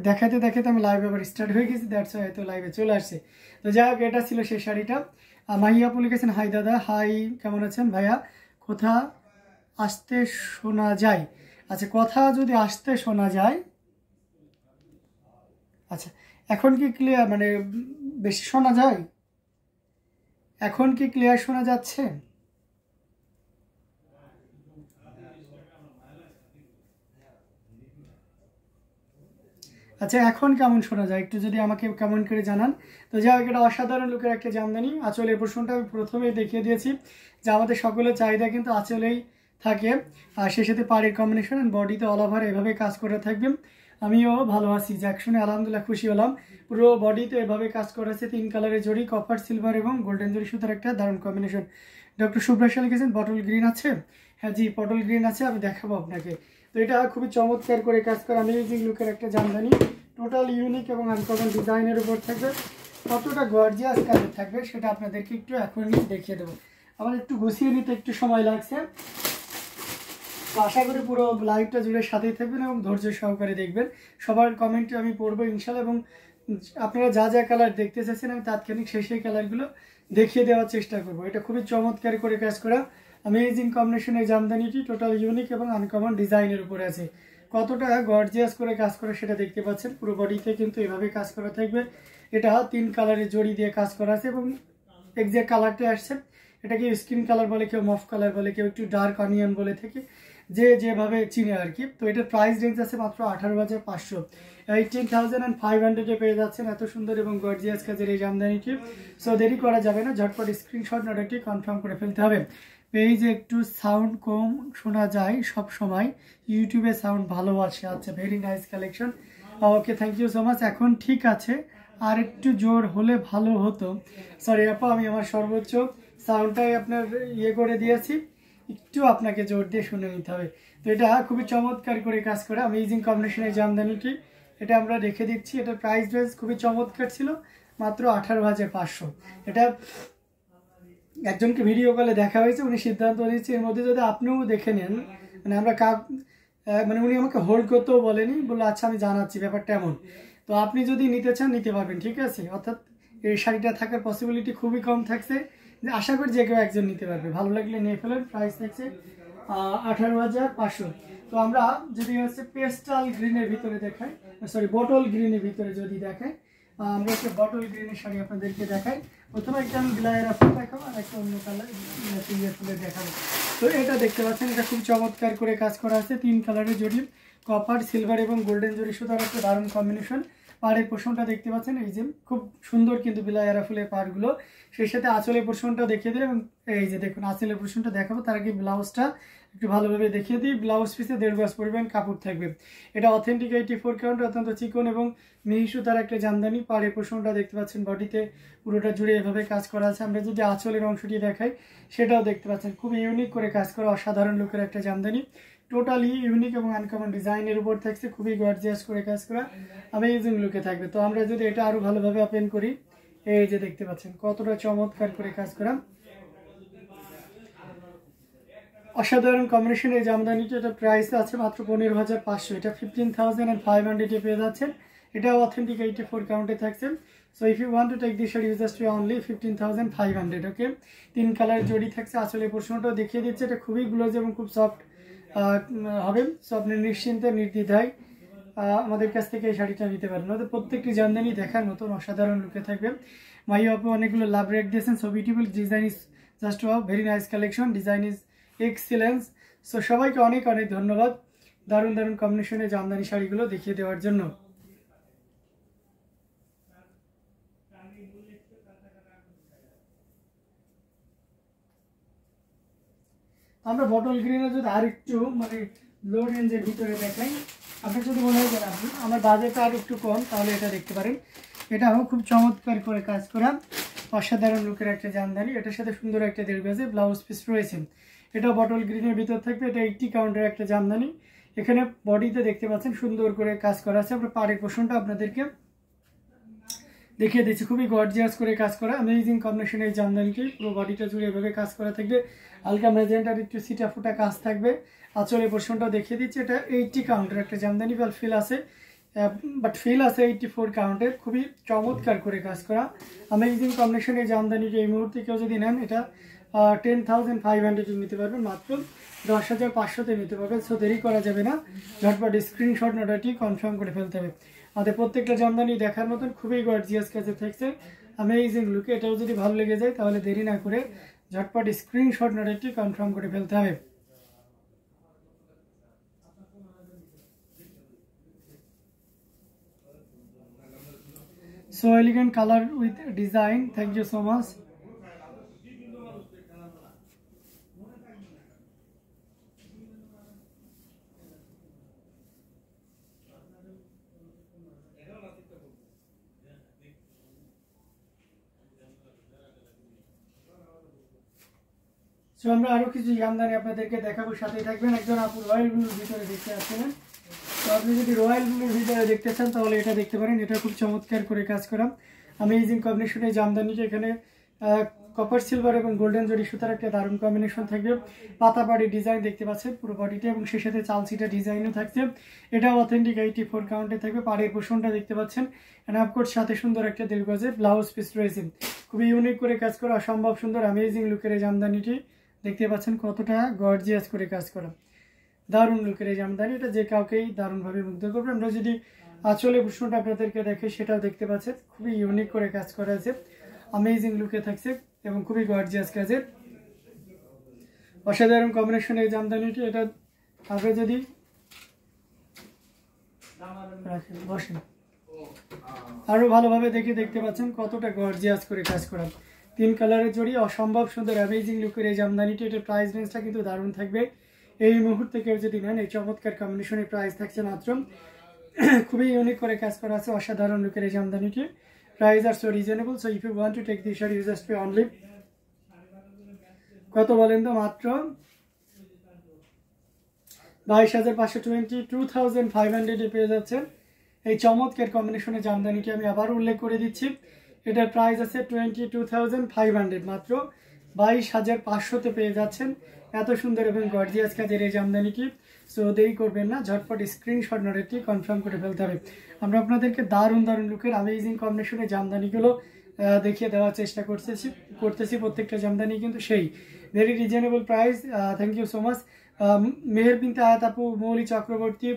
দেখাতে দেখাতে আমি লাইভ আবার স্টার্ট হয়ে গেছি, দ্যাটস ওয়াই হয়তো লাইভে চলে আসছে। তো যাই হোক, এটা ছিল সেই শাড়িটা। মাহিয়া আপু লিখেছেন, হাই দাদা। হাই, কেমন আছেন ভাইয়া? কথা আসতে শোনা যায়। আচ্ছা, কথা যদি আসতে শোনা যায়, আচ্ছা এখন কি ক্লিয়ার, মানে বেশি শোনা যায়? এখন কি ক্লিয়ার শোনা যাচ্ছে? আচ্ছা, এখন কেমন শোনা যায় একটু যদি আমাকে কমেন্ট করে জানান। তো যাই হোক, এটা অসাধারণ লুকের একটা জামদানি। আঁচলের পোর্শনটা আমি প্রথমেই দেখিয়ে দিয়েছি যে আমাদের সকলের চাহিদা কিন্তু আঁচলেই থাকে, আর সেই সাথে পাড়ের কম্বিনেশন অ্যান্ড বডিতে অল ওভার এভাবে কাজ করে থাকবে। আমিও ভালো আছি, যাক শুনে আলহামদুলিল্লাহ খুশি হলাম। পুরো বডিতে এভাবে কাজ করা আছে, 3 কালারের জড়ি, কপার, সিলভার এবং গোল্ডেন জড়ি সুতার একটা দারুণ কম্বিনেশন। ডক্টর সুব্রাশা লিখেছেন, বটল গ্রিন আছে। হ্যাঁ জি, পটল গ্রিন আছে, আমি দেখাবো আপনাকে। তো এটা খুবই চমৎকার করে কাজ করা অ্যামেজিং লুকের একটা জামদানি, টোটাল ইউনিক এবং আনকমন ডিজাইনের উপর থাকবে। কতটা গর্জিয়াস কাজের থাকবে সেটা আপনাদেরকে একটু এখনই দেখিয়ে দেবো। আমার একটু গুছিয়ে নিতে একটু সময় লাগছে, তো আশা করি পুরো লাইভটা জুড়ে সাথেই থাকবেন এবং ধৈর্য সহকারে দেখবেন। সবার কমেন্টে আমি পড়বো ইনশাল্লাহ, এবং আপনারা যা যা কালার দেখতে চাচ্ছেন আমি তাৎক্ষণিক সেই কালারগুলো দেখিয়ে দেওয়ার চেষ্টা করব। এটা খুবই চমৎকার করে কাজ করা অ্যামেজিং কম্বিনেশনের জামদানিটি, টোটাল ইউনিক এবং আনকমন ডিজাইনের উপরে আছে। কতটা গর্জিয়াস করে কাজ করা সেটা দেখতে পাচ্ছেন। পুরো বডিতে কিন্তু এভাবে কাজ করা থাকবে। এটা 3 কালারের জড়ি দিয়ে কাজ করা আছে এবং এক্সাক্ট কালারটা আসছে, এটাকে স্কিন কালার বলে, কেউ মফ কালার বলে, কেউ একটু ডার্ক অনিয়ন বলে থাকে, যে যেভাবে চিনে আর কি। তো এটার প্রাইস রেঞ্জ আছে মাত্র 18,500, 18,500 পেয়ে যাচ্ছেন এত সুন্দর এবং গর্জিয়াস কাজের এই জামদানিটি। সো দেরি করা যাবে না, ঝটপট স্ক্রিনশট নোটটি কনফার্ম করে ফেলতে হবে। পেজে একটু সাউন্ড কম শোনা যায় সব সময়, ইউটিউবে সাউন্ড ভালো আসে। আচ্ছা, very nice collection, okay, thank you so much. এখন ঠিক আছে, আর একটু জোর হলে ভালো হতো। সরি আপা, আমি আমার সর্বোচ্চ সাউন্ডটাই আপনার করে দিয়েছি, একটু আপনাকে জোর দিয়ে শুনে নিতে হবে। তো এটা খুবই চমৎকার করে কাজ করে অ্যামেজিং কম্বিনেশনের জামদানিটি, এটা আমরা রেখে দিচ্ছি। এটার প্রাইস রেঞ্জ খুবই চমৎকার ছিল, মাত্র 18,500। এটা একজনকে ভিডিও কলে দেখা হয়েছে, উনি সিদ্ধান্ত নিয়েছে এর মধ্যে যদি আপনিও দেখে নেন, মানে আমরা মানে উনি আমাকে হোল্ড করতেও বলেনি, বললো আচ্ছা আমি জানাচ্ছি, ব্যাপারটা এমন। তো আপনি যদি নিতে চান নিতে পারবেন, ঠিক আছে। অর্থাৎ এই শাড়িটা থাকার পসিবিলিটি খুবই কম থাকছে, যে আশা করি যে কেউ একজন নিতে পারবে। ভালো লাগলে নিয়ে ফেলেন। প্রাইস থাকছে 18,500। তো আমরা যদি হচ্ছে পেস্টাল গ্রিনের ভিতরে দেখাই, সরি বটল গ্রিনের ভিতরে যদি দেখাই, আমরা একটা বটল গ্রিনের শাড়ি আপনাদেরকে দেখাই। প্রথমে একটা আমি গ্লায়ের ফুল দেখাবো, আর একটা অন্য কালার ফুলের দেখাবো। তো এটা দেখতে পাচ্ছেন, এটা খুব চমৎকার করে কাজ করা আছে, 3 কালারের জড়ি, কপার, সিলভার এবং গোল্ডেন জড়ি সুতার একটা দারুণ কম্বিনেশন। পাড়ের পোর্শনটা দেখতে পাচ্ছেন, এই যে খুব সুন্দর কিন্তু বিলায়ারা ফুলের পাড়গুলো, সেই সাথে আঁচলের পোর্শনটা দেখিয়ে দিই। এবং এই যে দেখুন আঁচলের পোর্শনটা দেখাবো, তার আগে ব্লাউজটা একটু ভালোভাবে দেখিয়ে দিই। ব্লাউজ পিসে 1.5 গজ পরিমাণ কাপড় থাকবে। এটা অথেন্টিক 84 কাউন্ট, অত্যন্ত চিকন এবং মিহি সুতার একটা জামদানি। পাড়ের পোর্শনটা দেখতে পাচ্ছেন, বডিতে পুরোটা জুড়ে এভাবে কাজ করা আছে। আমরা যদি আঁচলের অংশটি দেখাই, সেটাও দেখতে পাচ্ছেন, খুব ইউনিক করে কাজ করা অসাধারণ লুকের একটা জামদানি, টোটালি ইউনিক এবং আনকমন ডিজাইনের উপর থাকছে, খুবই গর্জিয়াস করে কাজ করা অ্যামেজিং লুকে থাকবে। তো আমরা যদি এটা আরো ভালোভাবে ওপেন করি, এই যে দেখতে পাচ্ছেন কতটা চমৎকার করে কাজ করা অসাধারণ কম্বিনেশন এই জামদানিটা। এটা প্রাইস আছে মাত্র 15,500, এটা 15,500 পেয়ে যাচ্ছেন। এটা অথেন্টিক 84 কাউন্টে থাকছে। So if you want to take this sari, you just only 15,500। Okay, 3 colour জড়ি থাকছে। আসলে প্রশ্নটাও দেখিয়ে দিচ্ছে, এটা খুবই গ্লোজ এবং খুব সফট হবে। সো আপনি নিশ্চিন্তে নির্দ্বিধায় আমাদের কাছ থেকে এই শাড়িটা নিতে পারেন। আমাদের প্রত্যেকটি জামদানি দেখার মতন অসাধারণ লুকে থাকবে। মাই আপু অনেকগুলো লাভ রেট দিয়েছেন। So beautiful design is just wow, very nice collection, design is excellence. So সবাইকে অনেক অনেক ধন্যবাদ দারুণ দারুণ কম্বিনেশনে জামদানি শাড়িগুলো দেখিয়ে দেওয়ার জন্য। আমরা বটল গ্রিনে যদি আরেকটু মানে লো রেঞ্জের ভিতরে দেখাই, আপনার যদি মনে হয় আপনি আমার বাজেটটা আর একটু কম, তাহলে এটা দেখতে পারেন। এটাও খুব চমৎকার করে কাজ করা অসাধারণ লুকের একটা জামদানি। এটার সাথে সুন্দর একটা 1.5 গজে ব্লাউজ পিস রয়েছে। এটা বটল গ্রিনের ভিতর থাকবে। এটা 80 কাউন্টের একটা জামদানি। এখানে বডিতে দেখতে পাচ্ছেন সুন্দর করে কাজ করা আছে। আমরা পাড়ের পোর্শনটা আপনাদেরকে দেখিয়ে দিচ্ছি, খুবই গর্জিয়াস করে কাজ করা অ্যামেজিং কম্বিনেশন এই জামদানিটি। পুরো বডিটা জুড়ে এভাবে কাজ করা থাকবে, হালকা ম্যাজেন্টার একটু সিটা ফুটা কাজ থাকবে। আঁচলের পোর্শনটাও দেখিয়ে দিচ্ছি। এটা 80 কাউন্টের একটা জামদানি, ফিল আছে বাট ফিল আছে 84 কাউন্টের, খুবই চমৎকার করে কাজ করা অ্যামেজিং কম্বিনেশনে জামদানিটি এই মুহূর্তে কেউ যদি নেন এটা 10,500 নিতে পারবেন, মাত্র 10,500-তে নিতে পারবেন। সো দেরি করা যাবে না, ঝটপট স্ক্রিনশট নোটাটি কনফার্ম করে ফেলতে হবে। আমাদের প্রত্যেকটা জামদানি দেখার মতন খুবই গর্জিয়াস কাজে থাকছে, অ্যামেজিং লুকে। এটাও যদি ভালো লেগে যায় তাহলে দেরি না করে ঝটপট স্ক্রিনশট নোটাটি কনফার্ম করে ফেলতে হবে। So elegant color with design, thank you so much. So আমরা আরো কিছু জামদানি আপনাদেরকে দেখাবো, সাথেই থাকবেন। একজন আপু রয়্যাল ব্লুর ভিতরে দেখতে আসছেন, তো আপনি যদি রয়্যাল ব্লুর ভিতরে দেখতে চান তাহলে এটা দেখতে পারেন। এটা খুব চমৎকার করে কাজ করা অ্যামেজিং কম্বিনেশনে জামদানিটা, এখানে কপার সিলভার এবং গোল্ডেন জরি সুতার একটা দারুণ কম্বিনেশন থাকবে। পাতাবাড়ি ডিজাইন দেখতে পাচ্ছেন পুরো বডিটা, এবং সেই সাথে চালসিটা ডিজাইনও থাকছে। এটা অথেন্টিক 84 কাউন্টে থাকবে। পাড়ের পোষণটা দেখতে পাচ্ছেন, এন্ড অফকোর্স সাথে সুন্দর একটা দেড় গজের ব্লাউজ পিস রয়েছে। খুবই ইউনিক করে কাজ করা, অসম্ভব সুন্দর অ্যামেজিং লুকের এই জামদানিটি দেখতে পাচ্ছেন কতটা গর্জিয়াস করে কাজ করা, দারুণ লুকের এই জামদানি। এটা যে কাউকেই দারুণভাবে মুগ্ধ করবে। আমরা যদি আঁচলে প্রশ্নটা আপনাদেরকে দেখে সেটাও দেখতে পাচ্ছেন, খুবই ইউনিক করে কাজ করা আছে, অ্যামেজিং লুকে থাকছে এবং খুবই গর্জিয়াস কাজের অসাধারণ কম্বিনেশন এই জামদানিটি। এটা আমরা যদি বসেন আরো ভালোভাবে দেখতে পাচ্ছেন কতটা গর্জিয়াস করে কাজ করা। 3 কালারের জড়ি, অসম্ভব সুন্দর অ্যামেজিং লুকের এই জামদানিটি। এটার প্রাইস রেঞ্জটা কিন্তু দারুণ থাকবে। এই মুহূর্তে কেউ যদি নেন এই চমৎকার কম্বিনেশনের প্রাইস থাকছে মাত্র, খুবই ইউনিক করে কাজ করা আছে অসাধারণ লুকের এই জামদানিটি। প্রাইস আর so reasonable, so if you want to take this sari you just pay only, কত বলেন তো, মাত্র 22,520, 2,500 পেয়ে যাচ্ছেন এই চমৎকার কম্বিনেশনের জামদানিটি। আমি আবার উল্লেখ করে দিচ্ছি, এটার প্রাইস আছে 22,500, মাত্র 22,500-তে পেয়ে যাচ্ছেন এত সুন্দর এবং গর্জিয়াস কাজের এই জামদানিটি। সো দেরি করবেন না, ঝটপট স্ক্রিনশট নোটটি কনফার্ম করে ফেলতে হবে। আমরা আপনাদেরকে দারুণ লুকের অ্যামেজিং কম্বিনেশনের জামদানিগুলো দেখিয়ে দেওয়ার চেষ্টা করতেছি। প্রত্যেকটা জামদানি কিন্তু সেই very reasonable price. Thank you so much Meher Binte Ayat আপু, মৌলি চক্রবর্তী,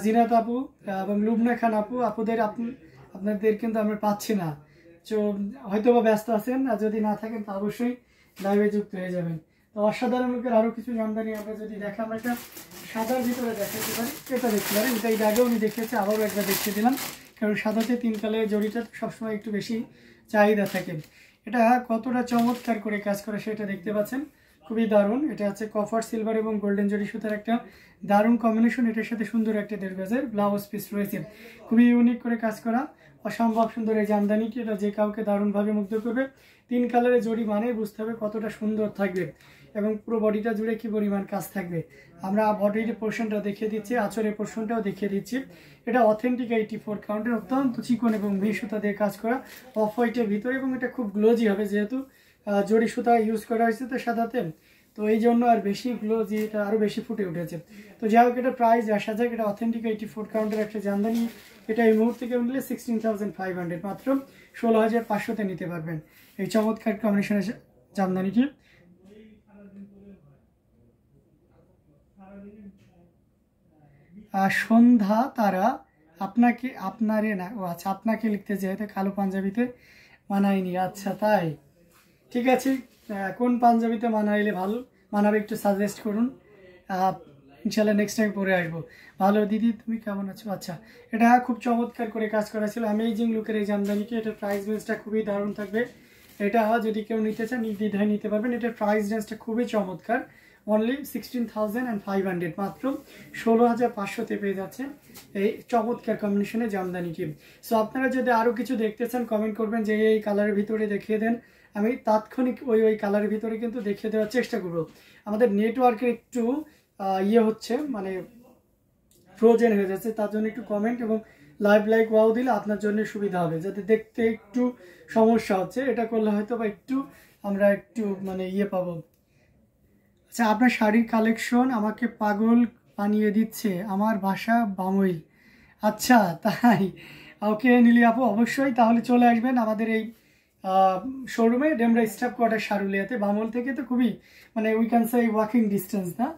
জিনাত আপু এবং লুবনা খান আপুদের আপনাদের কিন্তু আমরা পাচ্ছি না, তো হয়তো বা ব্যস্ত আছেন, আর যদি না থাকেন তা অবশ্যই লাইভে যুক্ত হয়ে যাবেন। তো অসাধারণ লোকের আরো কিছু জামদানি আমরা যদি দেখা, আমরা একটা সাদার ভিতরে দেখাতে পারি, এটা দেখতে পারেন। এটা এর আগেও আমি দেখিয়েছি, আবারও একবার দেখিয়ে দিলাম, কারণ সাদাতে 3 কালারের জড়িটা সবসময় একটু বেশি চাহিদা থাকে। এটা কতটা চমৎকার করে কাজ করে সেটা দেখতে পাচ্ছেন, খুবই দারুণ। এটা হচ্ছে কপার সিলভার এবং গোল্ডেন জরি সুতার একটা দারুণ কম্বিনেশন। এটার সাথে সুন্দর একটা 1.5 গজের ব্লাউজ পিস রয়েছে, খুবই ইউনিক করে কাজ করা অসম্ভব সুন্দর এই জামদানিটি। এটা যে কাউকে দারুণভাবে মুগ্ধ করবে। 3 কালারের জড়ি মানে বুঝতে হবে কতটা সুন্দর থাকবে, এবং পুরো বডিটা জুড়ে কি পরিমাণ কাজ থাকবে। আমরা বডির পোর্শনটা দেখিয়ে দিচ্ছি, আঁচলের পোর্শনটাও দেখিয়ে দিচ্ছি। এটা অথেন্টিক 84 কাউন্টের, অত্যন্ত চিকন এবং ভি সুতা দিয়ে কাজ করা, অফ হোয়াইটের ভিতরে, এবং এটা খুব গ্লোজি হবে যেহেতু জড়ি সুতা ইউজ করা হয়েছে তো সাদাতে, তো এই জন্য আর বেশি গ্লোজি, এটা আরও বেশি ফুটে উঠেছে। তো যাই হোক, এটা প্রাইস 10,000, এটা অথেন্টিক 84 কাউন্টের একটা জামদানি। এটা এই মুহূর্তে কেউ নিলে 16,500, মাত্র 16,500-তে নিতে পারবেন এই চমৎকার কম্বিনেশনের জামদানিটি। সন্ধ্যা তারা আপনারে না, ও আচ্ছা, আপনাকে লিখতে চাই, কালো পাঞ্জাবিতে মানায়নি, আচ্ছা তাই, ঠিক আছে। কোন পাঞ্জাবিতে মানাবে একটু সাজেস্ট করুন, ইনশাল্লাহ নেক্সট টাইম পরে আসবো। ভালো দিদি, তুমি কেমন আছো? আচ্ছা, এটা খুব চমৎকার করে কাজ করা ছিল অ্যামেজিং লুকের এই জামদানিটি। এটার প্রাইস রেঞ্জটা খুবই দারুণ থাকবে। এটা যদি কেউ নিতে চান নির্দ্বিধায় নিতে পারবেন। এটার প্রাইস রেঞ্জটা খুবই চমৎকার, অনলি 16,500, মাত্র 16,500-তে পেয়ে যাচ্ছে এই চমৎকার কম্বিনেশনে জামদানিটি। সো আপনারা যদি আরও কিছু দেখতে চান কমেন্ট করবেন যে এই কালারের ভিতরে দেখিয়ে দেন, আমি তাৎক্ষণিক ওই কালারের ভিতরে কিন্তু দেখিয়ে দেওয়ার চেষ্টা করব। আমাদের নেটওয়ার্কের একটু হচ্ছে, মানে ফ্রোজেন হয়ে যাচ্ছে, তার জন্য একটু কমেন্ট এবং লাইক ওয়াও দিলে আপনার জন্য সুবিধা হবে। যাতে দেখতে একটু সমস্যা হচ্ছে, এটা করলে হয়তো বা আমরা একটু মানে পাবো। আচ্ছা, আপনার শাড়ির কালেকশন আমাকে পাগল বানিয়ে দিচ্ছে, আমার বাসা বামইল। আচ্ছা তাই, ওকে নীলি আপু অবশ্যই তাহলে চলে আসবেন আমাদের এই শোরুমে, ডেমরা স্টাফ কোয়ার্টার সারুলিয়াতে। বামল থেকে তো খুবই মানে we can say walking distance না।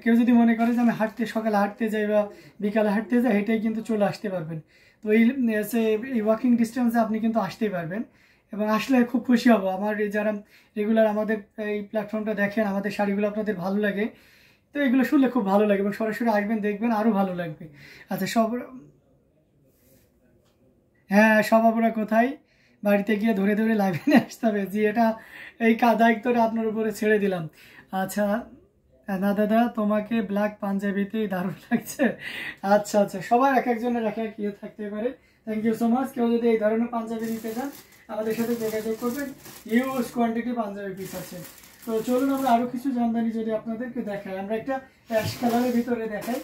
কেউ যদি মনে করে যে আমি সকালে হাঁটতে যাই বা বিকালে হাঁটতে যাই, হেঁটেই কিন্তু চলে আসতে পারবেন। তো এই ওয়াকিং ডিস্টেন্সে আপনি কিন্তু আসতেই পারবেন, এবং আসলে খুব খুশি হব। আমার যারা রেগুলার আমাদের এই প্ল্যাটফর্মটা দেখেন, আমাদের শাড়িগুলো আপনাদের ভালো লাগে, তো এগুলো শুনলে খুব ভালো লাগে, এবং সরাসরি আসবেন দেখবেন আরও ভালো লাগবে। আচ্ছা হ্যাঁ, সব আপনারা কোথায় বাড়িতে গিয়ে ধরে ধরে লাইভে নিয়ে আসতে হবে। জি, এটা এই দায়িত্বটা আপনার উপরে ছেড়ে দিলাম। আচ্ছা না দাদা, তোমাকে ব্ল্যাক পাঞ্জাবিতেই দারুণ লাগছে। আচ্ছা আচ্ছা, সবার এক একজনের এক এক ইয়ে থাকতে পারে। Thank you so much. কেউ যদি এই ধরনের পাঞ্জাবি নিতে চান আমাদের সাথে যোগাযোগ করবেন, হিউজ কোয়ান্টিটি পাঞ্জাবি পিস আছে। তো চলুন আমরা আরও কিছু জামদানি যদি আপনাদেরকে দেখাই। আমরা একটা অ্যাশ কালারের ভিতরে দেখাই।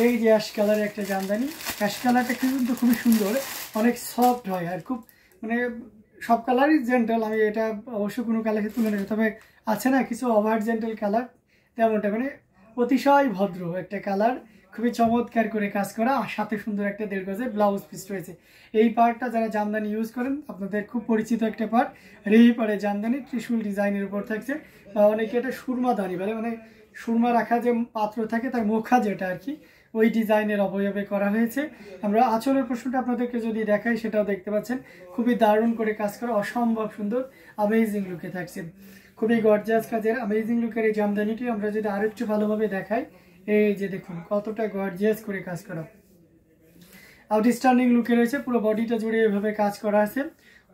এই যে অ্যাশ কালারের একটা জামদানি, অ্যাশ কালারটা কিন্তু খুবই সুন্দর, অনেক সফট হয়, আর খুব মানে সব কালারই জেন্টাল। আমি এটা অবশ্য কোনো কালারকে তুলে নেই, তবে আছে না কিছু ওভার জেন্টাল কালার, তেমনটা মানে অতিশয় ভদ্র একটা কালার, খুবই চমৎকার করে কাজ করা, আর সাথে সুন্দর একটা 1.5 গজের ব্লাউজ পিস রয়েছে। এই পার্টটা যারা জামদানি ইউজ করেন আপনাদের খুব পরিচিত একটা পার্ট। রেই পারে জামদানি ত্রিশূল ডিজাইনের উপর থাকছে, বা অনেকে এটা সুরমাদানি বলে, মানে সুরমা রাখা যে পাত্র থাকে তার মুখা যেটা আর কি, ওই ডিজাইনের অবয়বে করা হয়েছে। আমরা আঁচলের প্রশ্নটা আপনাদেরকে যদি দেখাই সেটাও দেখতে পাচ্ছেন, খুবই দারুণ করে কাজ করা, অসম্ভব সুন্দর অ্যামেজিং লুকে থাকছে। খুবই গর্জিয়াস কাজের অ্যামেজিং লুকের এই জামদানিটি আমরা যদি আরো একটু ভালোভাবে দেখাই, এই যে দেখুন কতটা গর্জিয়াস করে কাজ করা, আউটস্ট্যান্ডিং লুকে রয়েছে, পুরো বডিটা জুড়ে এভাবে কাজ করা আছে,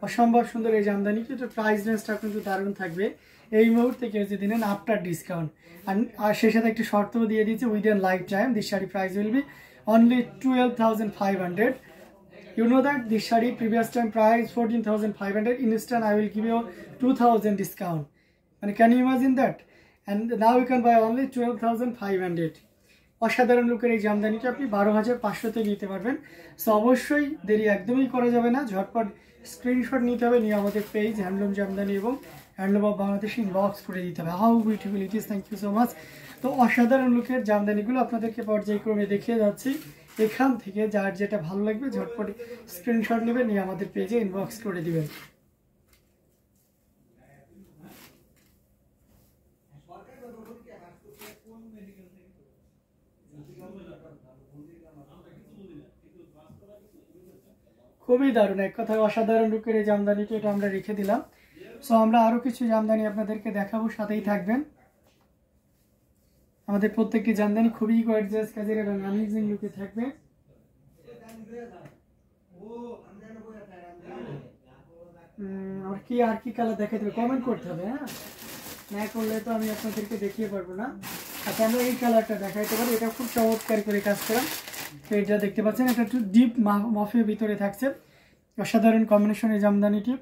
অসম্ভব সুন্দর এই জামদানিটি। এটা প্রাইস রেঞ্জটা কিন্তু দারুণ থাকবে এই মুহূর্তে কেউ যদি নেন আফটার ডিসকাউন্ট, আর সেই সাথে একটি শর্তও দিয়ে দিয়েছে within life time. This sari price will be only 12,500. You know that this shadi previous time price 14,500. In instant I will give you 2,000 discount. And can you imagine that? And now you can buy only 12,500. অসাধারণ লুকের এই জামদানিটা আপনি 12,500-তে নিতে পারবেন। So অবশ্যই দেরি একদমই করা যাবে না, ঝটপট স্ক্রিনশট নিতে হবে, নিয়ে আমাদের পেজ হ্যান্ডলুম জামদানি এবং হ্যান্ডলুম অফ বাংলাদেশ ইনবক্স করে দিতে হবে। How beautiful it is, thank you so much. তো অসাধারণ লুকের জামদানিগুলো আপনাদেরকে পর্যায়ক্রমে দেখিয়ে যাচ্ছি। এখান থেকে যার যেটা ভালো লাগবে ঝটপট স্ক্রিনশট নেবেন, নিয়ে আমাদের পেজে ইনবক্স করে দিবেন। খুবই দারুণ, এক কথায় অসাধারণ লুকের এই জামদানিটা, এটা আমরা রেখে দিলাম। সো আমরা আরো কিছু জামদানি আপনাদেরকে দেখাবো, সাথেই থাকবেন। আমাদের প্রত্যেকটি জামদানি খুবই গর্জিয়াস কাজের এবং অ্যামেজিং লুকে থাকবে। আর কি কালার দেখাতে হবে কমেন্ট করতে হবে, হ্যাঁ, না করলে তো আমি আপনাদেরকে দেখিয়ে পারবো না। আচ্ছা, আমরা এই কালারটা দেখাইতে পারি, এটা খুব চমৎকার করে কাজ করা। এটা দেখতে পাচ্ছেন, এটা একটু ডিপ মফের ভিতরে থাকছে, অসাধারণ কম্বিনেশনের জামদানিটি।